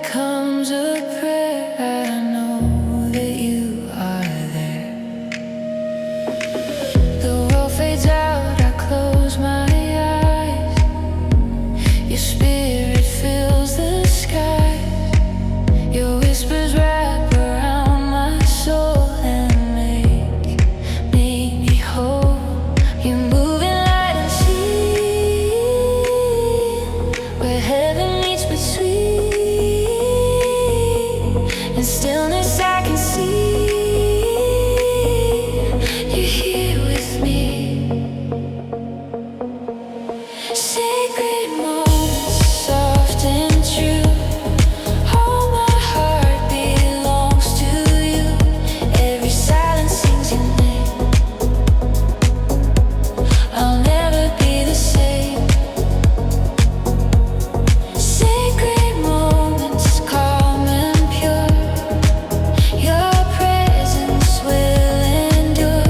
becomes a prayer. I know that you are there. The world fades out, I close my eyes. Your spirit fills the sky. Your whispers wrap around my soul and make me whole. You're moving light unseen, where heaven meets between. In stillness I can see you're here with me. Sacred moments, soft and true. All my heart belongs to you. Every silence sings your name. I'll never be the same. Sacred moments, calm and pure. Your presence will endure.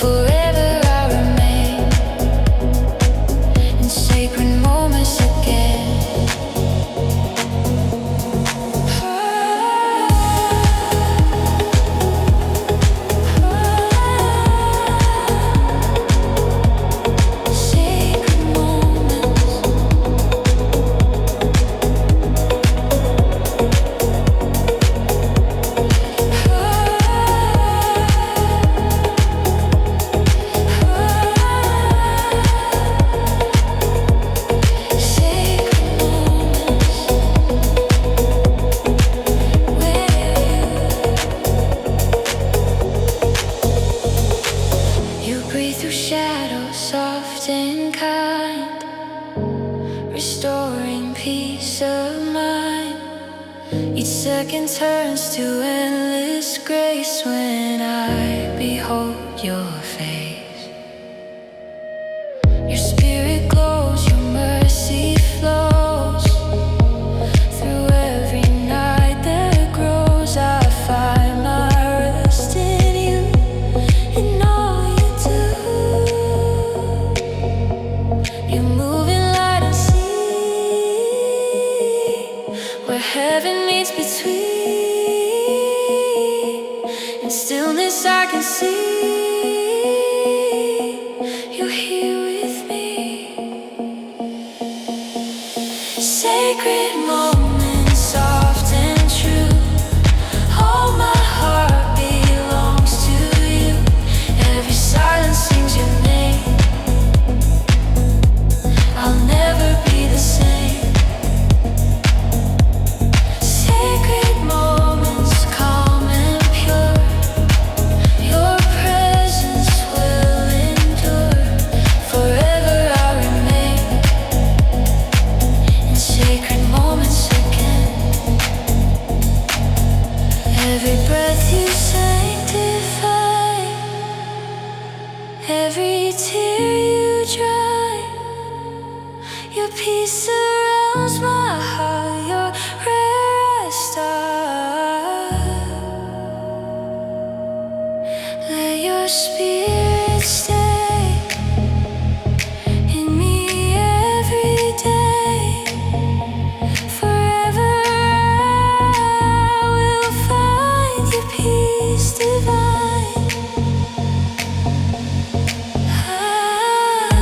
Forever I remain in sacred moments again. Sacred moments. You breathe through shadows, soft and kind, restoring peace of mind. Each second turns to endless grace when I behold your face. Your spirit glows, your mercy flows. Through every night that grows, I find my rest in you and all you do. You're moving light unseen, where heaven meets between. In stillness I can see you're here with me. Sacred moments, soft and true. All my heart belongs to you. Every silence sings your name. I'll never be the same. Sacred moments, calm and pure. Your presence will endure. Forever I remain in sacred moments again. Every breath you sanctify, every tear you dry. Your peace surrounds my heart, your rare star. Let your spirit stay in me every day. Forever I will find your peace divine. Ah.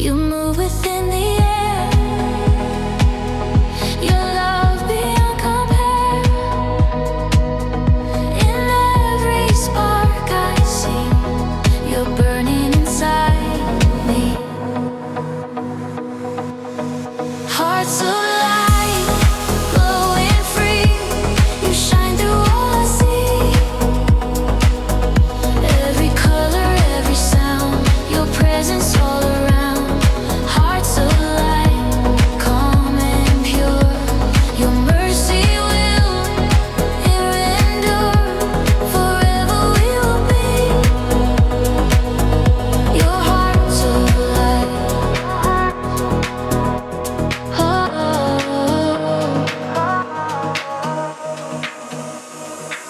You move within the air. Your love beyond compare. In every spark I see, you're burning inside me. Hearts of light, glowing free. You shine through all I see. Every color, every sound, your presence all around. Hearts of light, calm and pure. Your mercy will endure. Forever we will be. Your hearts of light.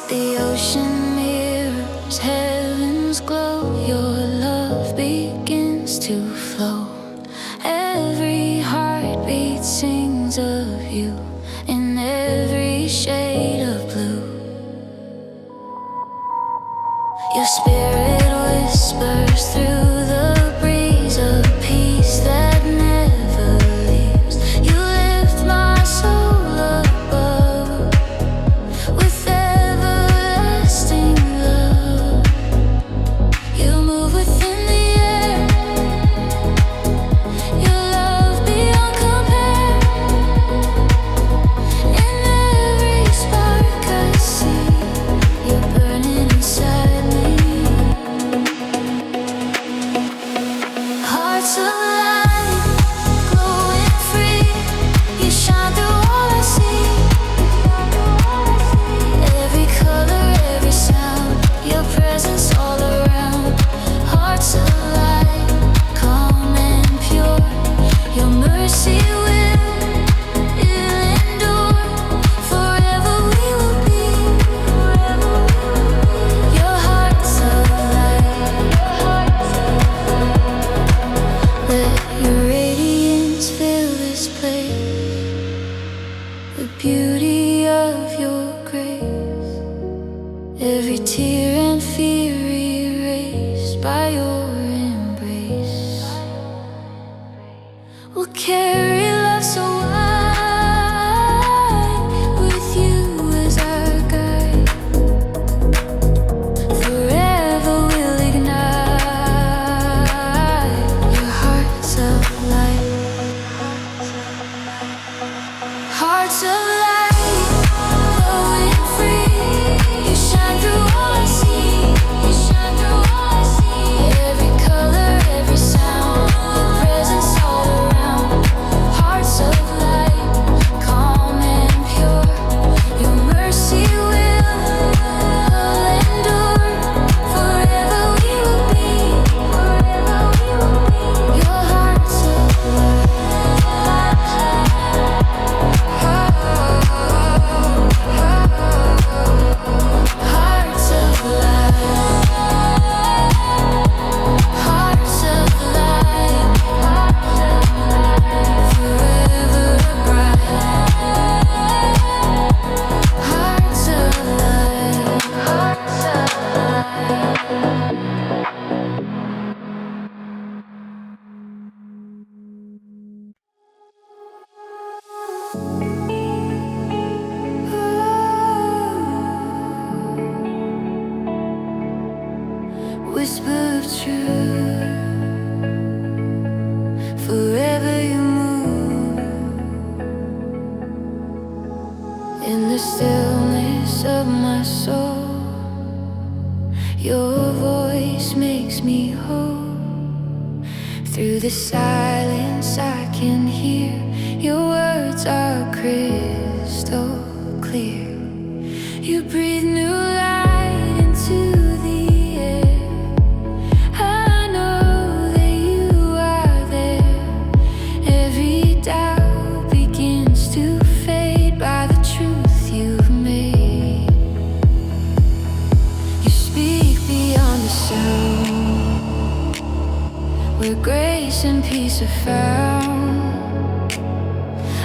The ocean mirrors heaven's glow. Your love begins to flow. Every heartbeat sings of you in every shade of blue. Your spirit whispers through the breeze, a peace that never leaves. You lift my soul above with everlasting love. You move within the air. Your love beyond compare. In every spark I see, you're burning inside me. Hearts of light, glowing free. You shine through all I see. Every color, every sound, your presence all around. Hearts of light, calm and pure. Your mercy will endure. Forever we will be. Your hearts of light. Let your radiance fill this place. The beauty of your grace. Every tear and fear erased by your embrace. We'll carry love so wide, with you as our guide. Forever we'll ignite your hearts of light. Hearts of light, glowing free. You shine through all I see. You shine through all I see. Every color, every sound, your presence all around. Hearts of light, calm and pure. Your mercy will endure. Forever we will be. Your hearts of light. Hearts of light. Hearts of light. Forever bright. Hearts of light. Hearts of whisper of truth. Forever you move in the stillness of my soul. Your voice makes me whole. Through the silence I can hear. Your words are crystal clear. You breathe new light into the air. I know that you are there. Every doubt begins to fade by the truth you've made. You speak beyond the sound, where grace and peace are found.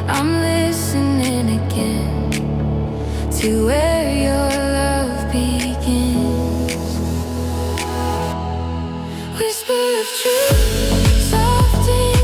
I'm listening again to where your love begins. Whisper of truth, soft in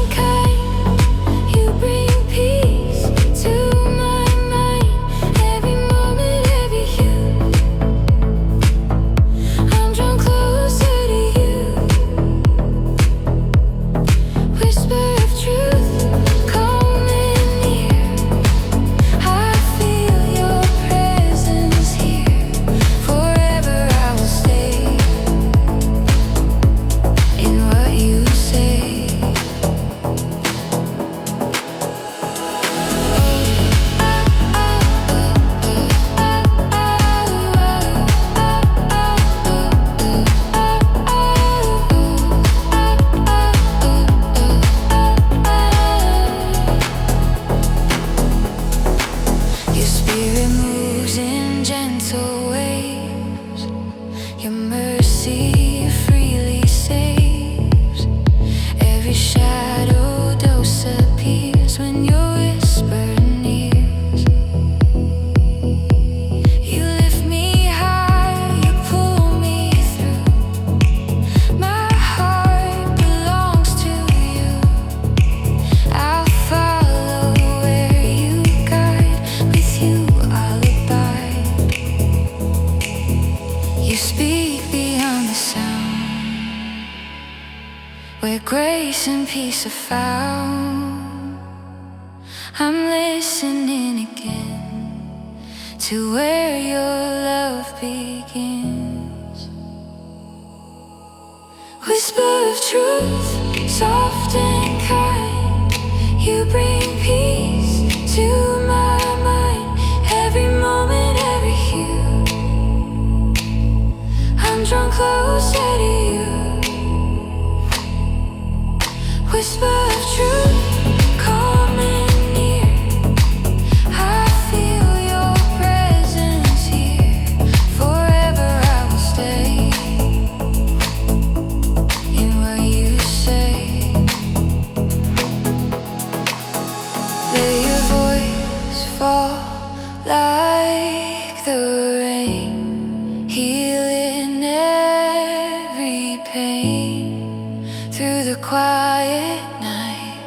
shadow disappears when your whisper nears. You lift me high, you pull me through. My heart belongs to you. I'll follow where you guide. With you I'll abide. You speak beyond the sound, where grace and peace are found. I'm listening again to where your love begins. Whisper of truth, soft and kind. You bring peace to my mind. Every moment, every hue, I'm drawn closer to you. Whisper of truth, calm and near. I feel your presence here. Forever I will stay in what you say. Let your voice fall like the rain, healing every pain. Through the quiet night,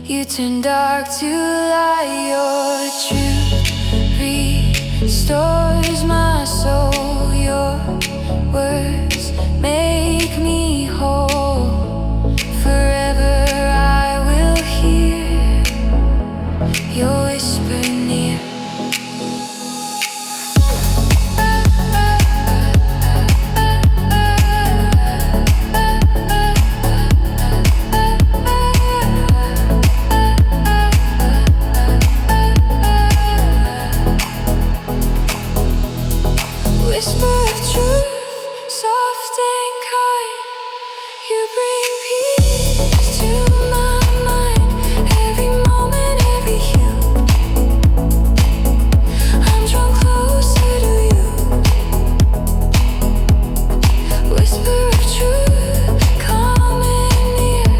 you turn dark to light. Your truth restores my soul. Your words make me whole. Forever I will hear your whisper near. Whisper of truth, soft and kind. You bring peace to my mind. Every moment, every hue, I'm drawn closer to you. Whisper of truth, calm and near.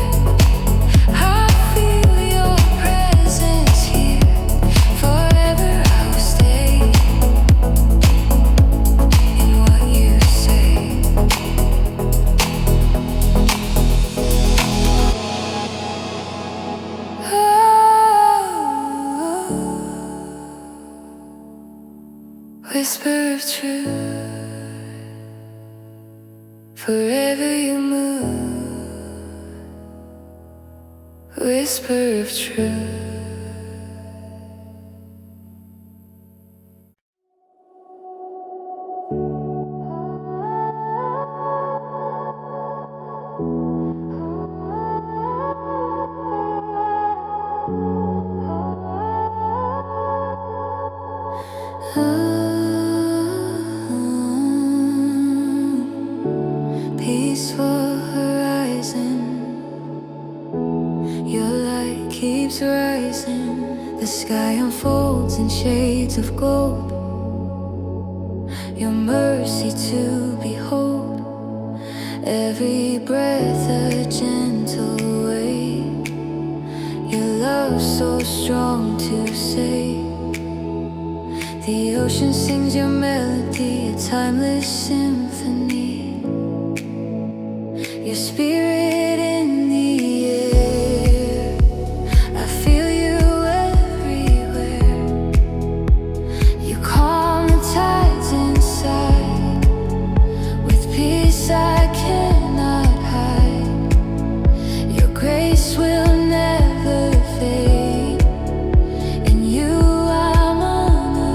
I feel your presence here. Forever I will stay in what you say. Whisper of truth, forever you move. Whisper of truth. Peaceful horizon, your light keeps rising. The sky unfolds in shades of gold. Your mercy to behold. Every breath a gentle wave. Your love so strong to save. The ocean sings your melody, a timeless symphony. Your spirit in the air, I feel you everywhere. You calm the tides inside, with peace I cannot hide. Your grace will never fade. In you I'm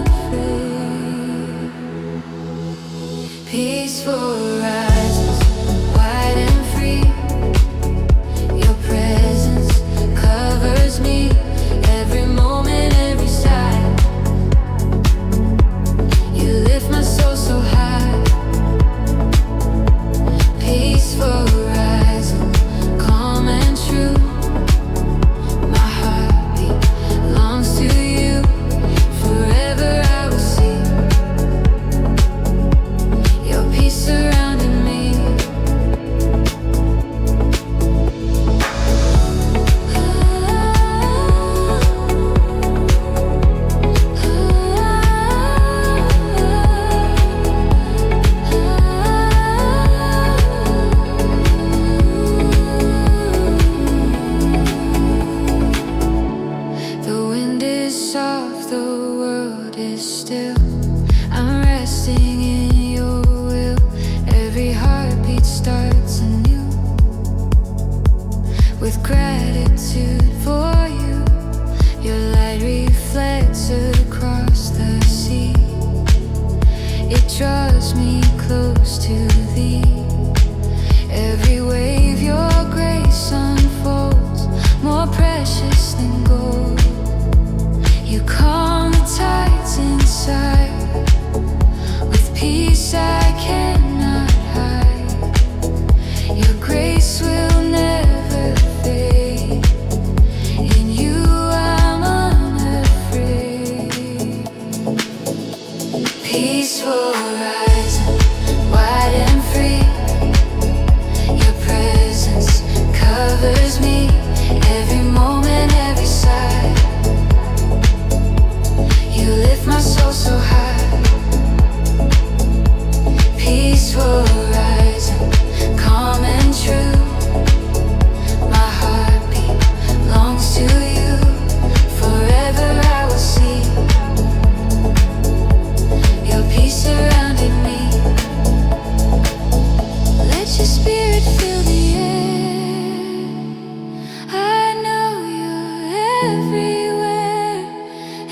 unafraid. Peaceful with gratitude for you. Your light reflects across the sea. It draws me close to thee. Every wave your grace unfolds, more precious than gold. You calm the tides inside, with peace I cannot hide. Your grace will never fade. In you I'm unafraid. Peaceful rising, wide and free. Your presence covers me, every moment, every side. You lift my soul so high. Peaceful rising, calm and true. My heartbeat belongs to you. Forever I will see your peace surrounding me. Let your spirit fill the air. I know you're everywhere.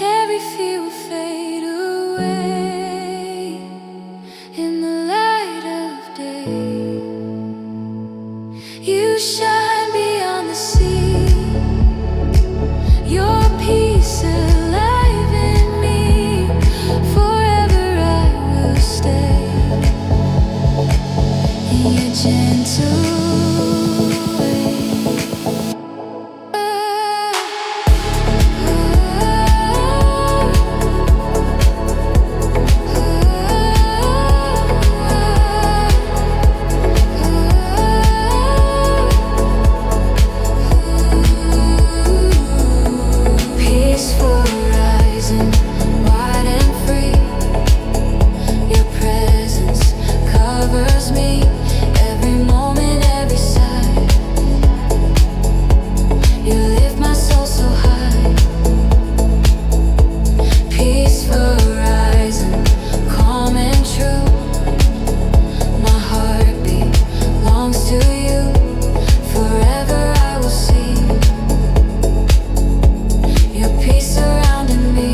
Every fear will fade away in the light of day. You shine beyond the sea. Your peace alive in me. Forever I will stay in your gentle way. Peaceful rising, wide and free. Your presence covers me, every moment, every side. You lift my soul so high. Peaceful rising, calm and true. My heartbeat belongs to you. Forever I will see your peace surrounding me.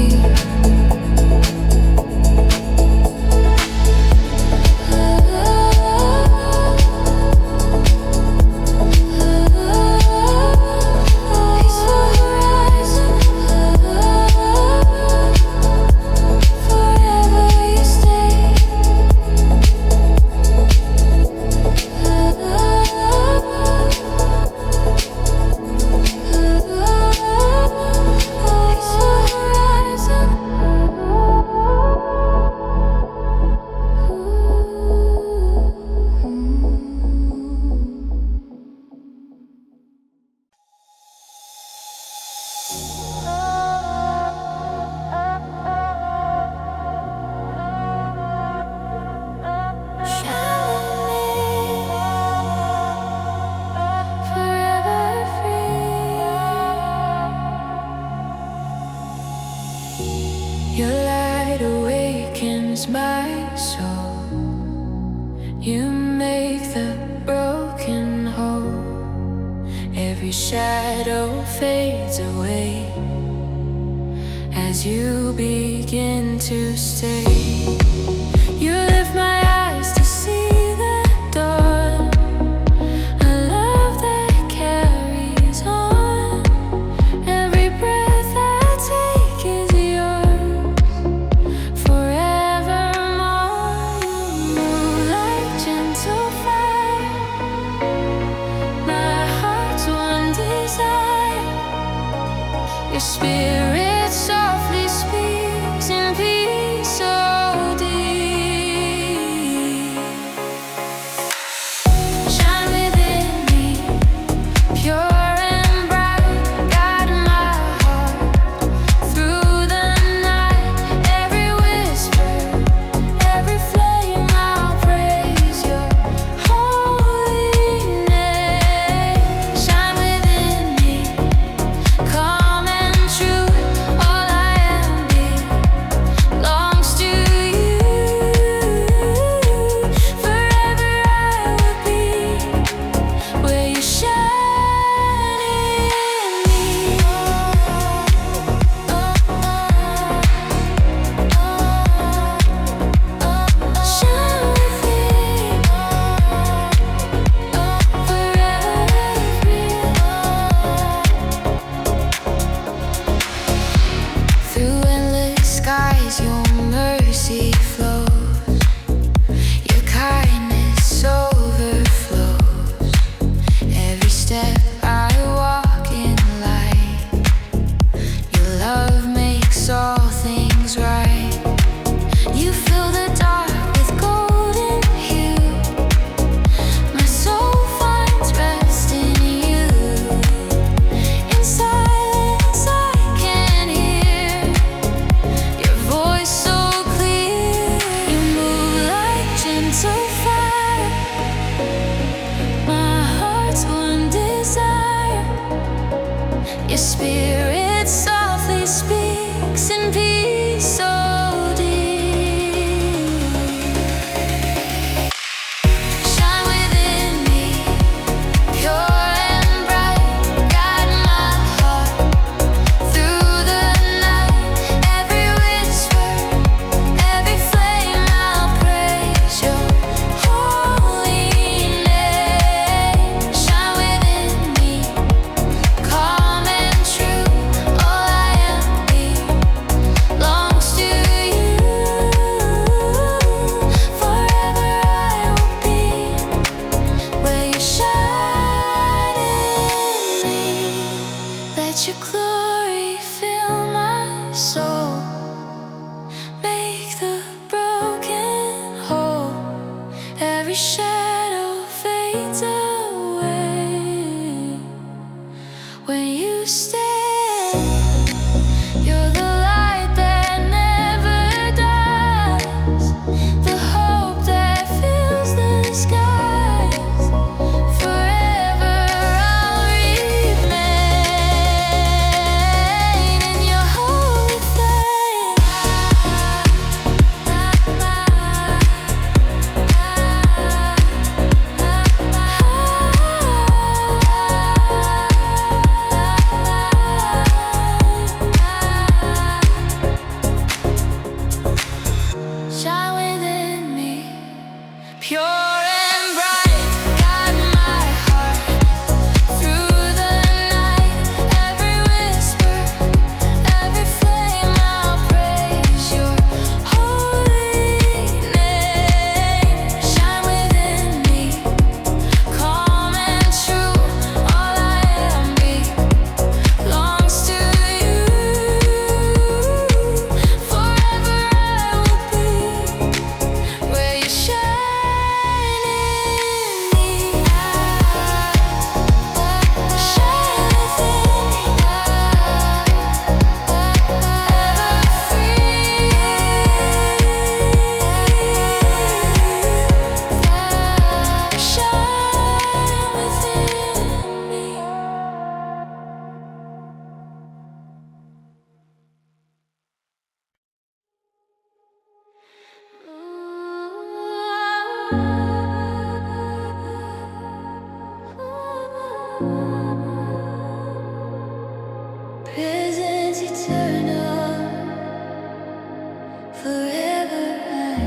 Peaceful horizon, forever you stay. Forever free. Your light awakens my soul. You make the broken whole. Every shadow fades away as you begin to stay. You lift my eyes to see the dawn, a love that carries on. Every breath I take is yours, forevermore. You move like gentle fire, my heart's one desire. Your spirit softly speaks in peace so deep. Shine within me, pure and bright, guiding my heart through the night. Every whisper, every flame, I'll praise your holy name. Shine within me, calm and true. All I am belongs to you. Forever I will be where you shine. step, I walk in light. Your love makes all things right. You fill the dark with golden hue. My soul finds rest in you. In silence I can hear your voice so clear. You move like gentle fire, my heart's one desire. Your spirit softly speaks in peace so deep. Shine within me, pure and bright. Guide my heart through the night. Every whisper, every flame, I'll praise your holy name. Shine within me, calm and true. All I am belongs to you. Forever I will be where you shine in me. Let your glory fill my soul. Make the broken whole. Every shadow fades away when you stand. You're the light that never dies, the hope that fills the skies. Forever I'll remain in your holy flame. Shine within me, pure and bright. Guide my heart through the night. Every whisper, every flame, I'll praise your holy name. Shine within me, calm and true. All I am belongs to you. Forever I will be where you shine in me. Shine within me, ever free. Shine within me. Presence eternal, forever I'm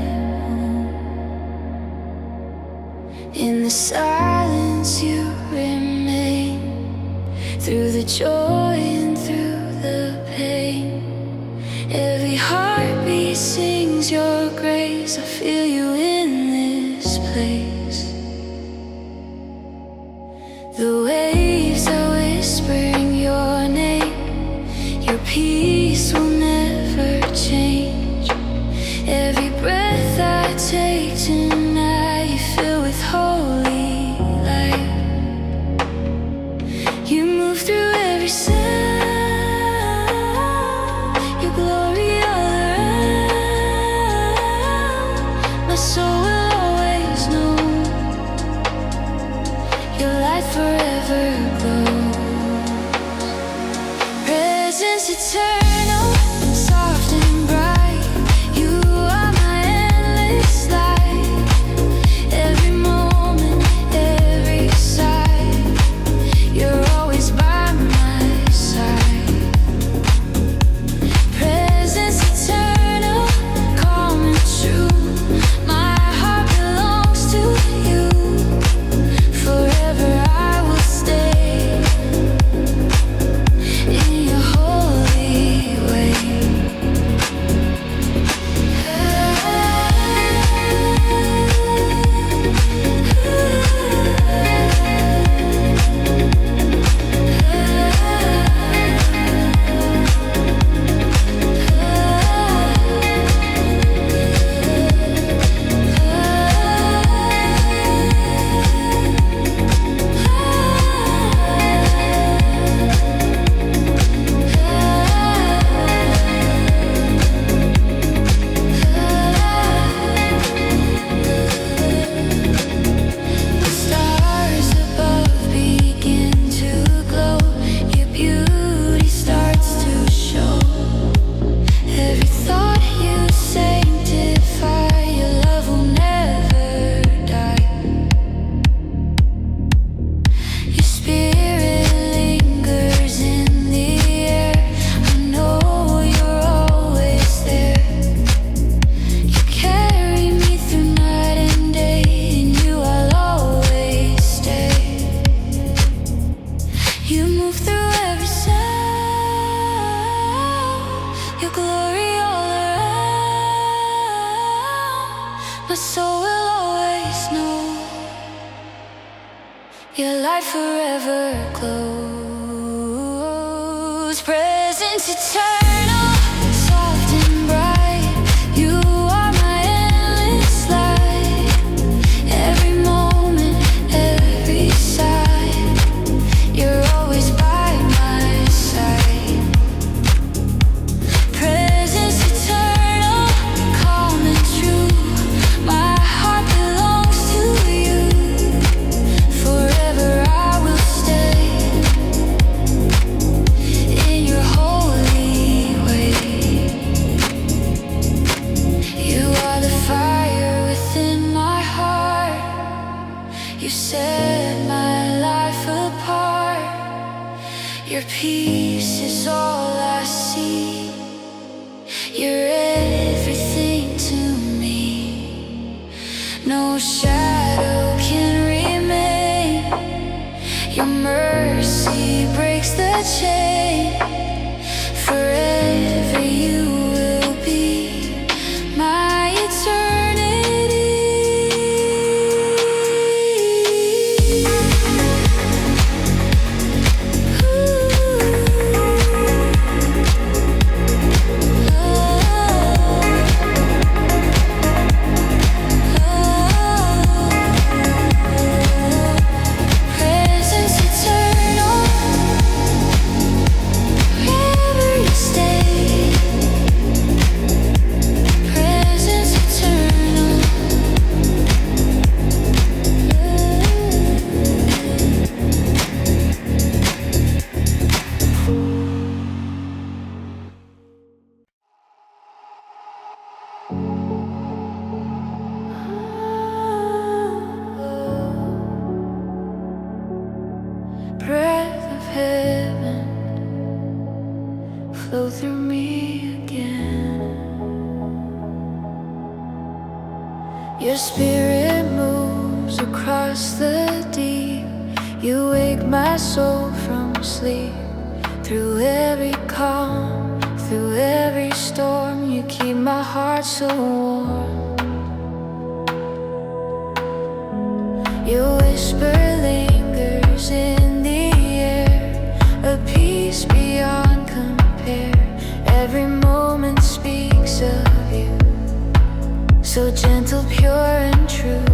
home. In the silence you remain, through the joy and through the pain. Every heartbeat sings your grace. I feel you in this place. The waves are whispering your name. Your peace will never change. Every breath I take tonight, you fill with holy light. You move through every sound, your glory all around. My soul will always know your light forever glows. Presence eternal and soft and bright. You are my endless light. Every moment, every sight, you're always by my move through every sound, your glory all around. My soul will always know your light forever glows. Presence eternal, soft and bright. You are my endless light. Every moment, every side, you're always by my side. Presence eternal, calm and true. My heart belongs to you. Forever I will stay in your holy way. You are the fire within my heart. You set my life apart. Your peace is all I see. You're everything to me. No shadow can remain. Your mercy breaks the chain. Forever you will be my eternity. Presence eternal, wherever you stay. Presence eternal. Breath of heaven, flow through me again. Your spirit moves across the deep. You wake my soul from sleep. Through every calm, through every storm, you keep my heart so warm. Your whisper lingers in the air, a peace beyond compare. Every moment speaks of you, so gentle, pure and true.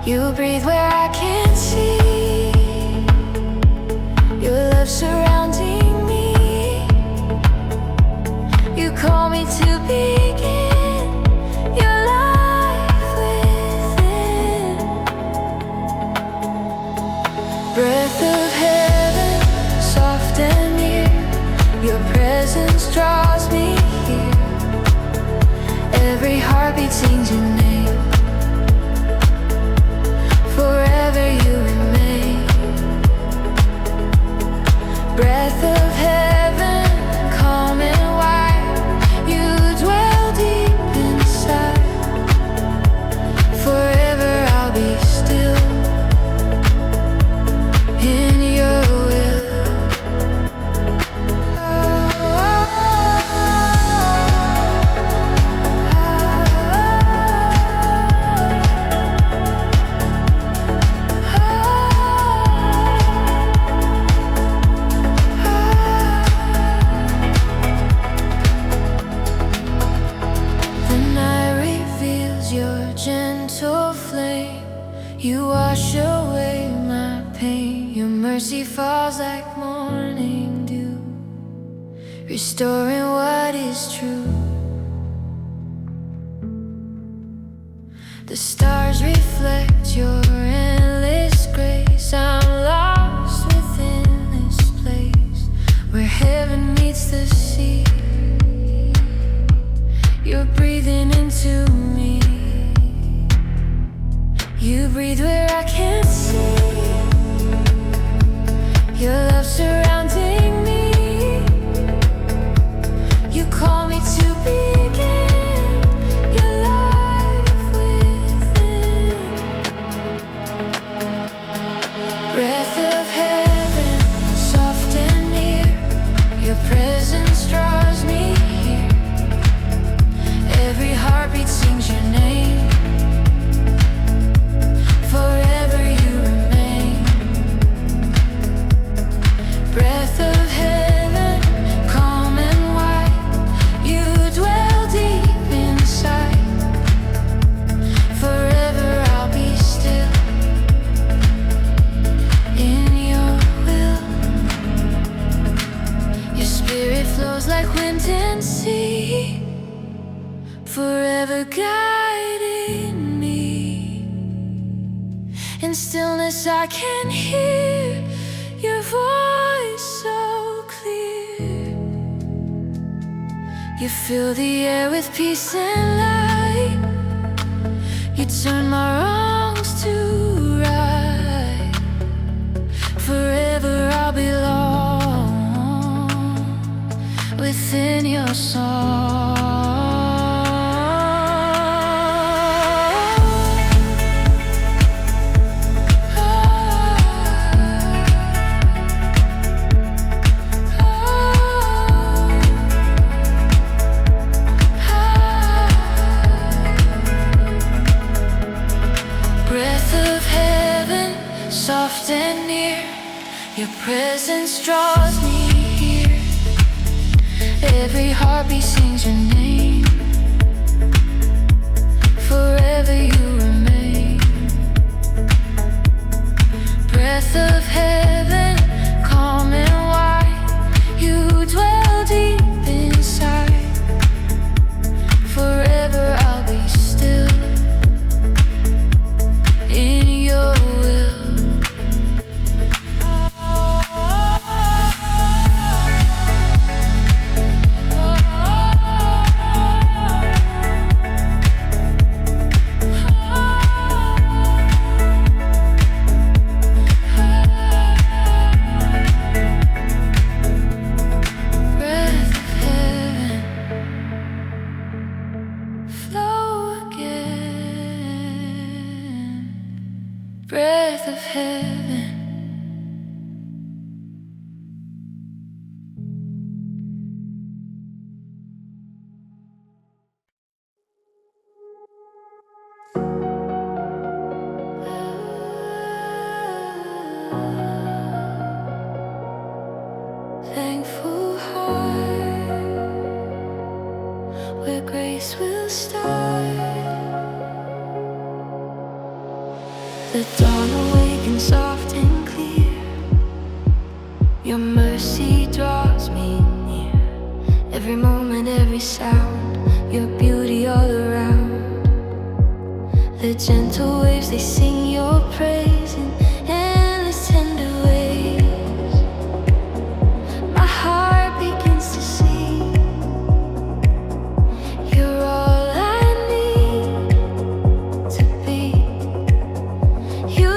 You breathe where I can't see, your love surrounding me. You call me to begin your life within. Breath of heaven, soft and near. Your presence draws me here. Every heartbeat sings your name. Forever you remain. Breath of heaven, calm and wide. You dwell deep inside. Forever I'll be still in your will. The night reveals your gentle flame. You wash away my pain. Your mercy falls like morning dew, restoring what is true. The stars reflect your endless grace. I'm lost within this place where heaven meets the sea. You're breathing into me. You breathe where I can't see. Your love surrounding me. You call me to begin your life within. Breath can see, forever guiding me. In stillness I can hear your voice so clear. You fill the air with peace and light. You turn my wrongs to right. Forever I'll belong within your song. Soft and near, your presence draws me here. Every heartbeat sings your name. Forever you remain. Breath of heaven, calm and wide. You dwell deep inside. Forever I'll be still in your will. Breath of heaven. Thankful heart, where grace will start. The dawn awakens soft and clear. Your mercy draws me near. Every moment, every sound, your beauty all around. The gentle waves, they sing your praise in endless tender ways. My heart begins to sing. You're all I need to be. You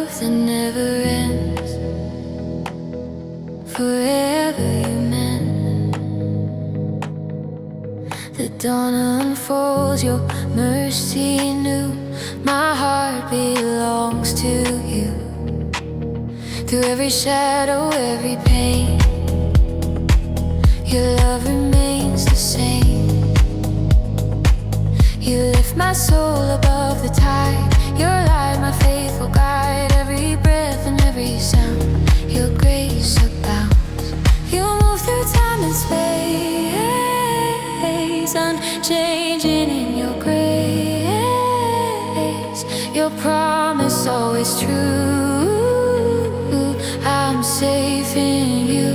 love that never ends. Forever you meant. The dawn unfolds, your mercy new. My heart belongs to you. Through every shadow, every pain, your love remains the same. You lift my soul above the tide. Your light, my faithful guide. Every breath and every sound, your grace abounds. You move through time and space, unchanging in your grace. Your promise always true. I'm safe in you.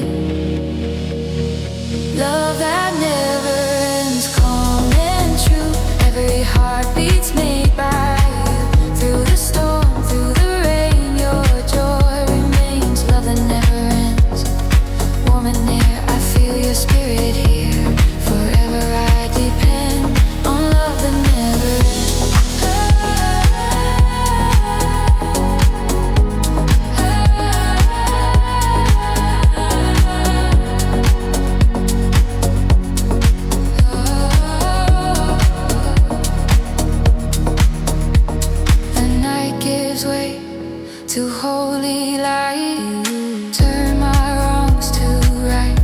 Love that never ends, calm and true. Every heartbeat's made by you. Through the storm, through the rain, your joy remains. Love that never ends, warm and near. I feel your spirit here. Forever I depend on love that never ends. To holy light, turn my wrongs to right.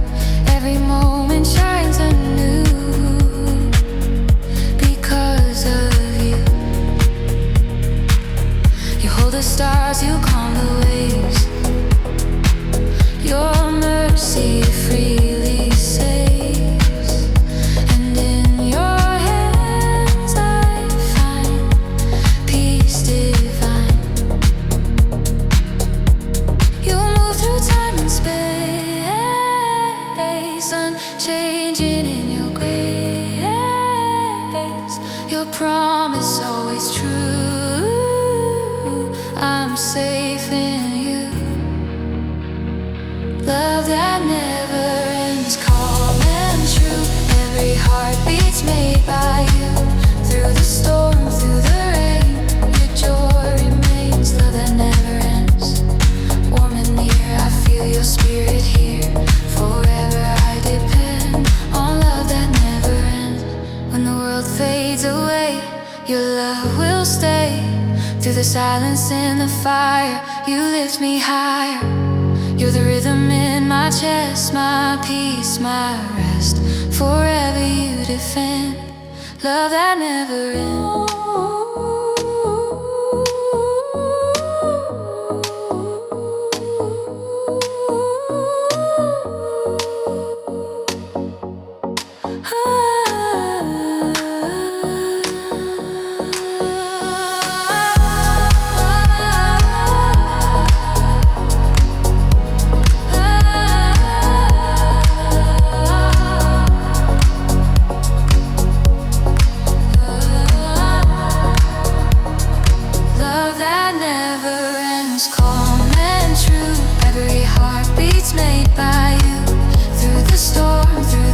Every moment shines anew because of you. You hold the stars, you calm the waves. Your mercy freely saves, and in your hands I find peace divine. Time and space, unchanging in your grace. Your promise always true. I'm safe in you. Love that never ends, calm and true. Every heartbeat's made by you. Through the storm, through the rain, your joy remains. Love that never ends, warm and near. I feel your spirit here. Forever I depend on love that never ends. When the world fades away, your love will stay. Through the silence and the fire, you lift me higher. You're the rhythm in my chest, my peace, my rest. Forever you defend love that never ends. Made by you. Through the storm, through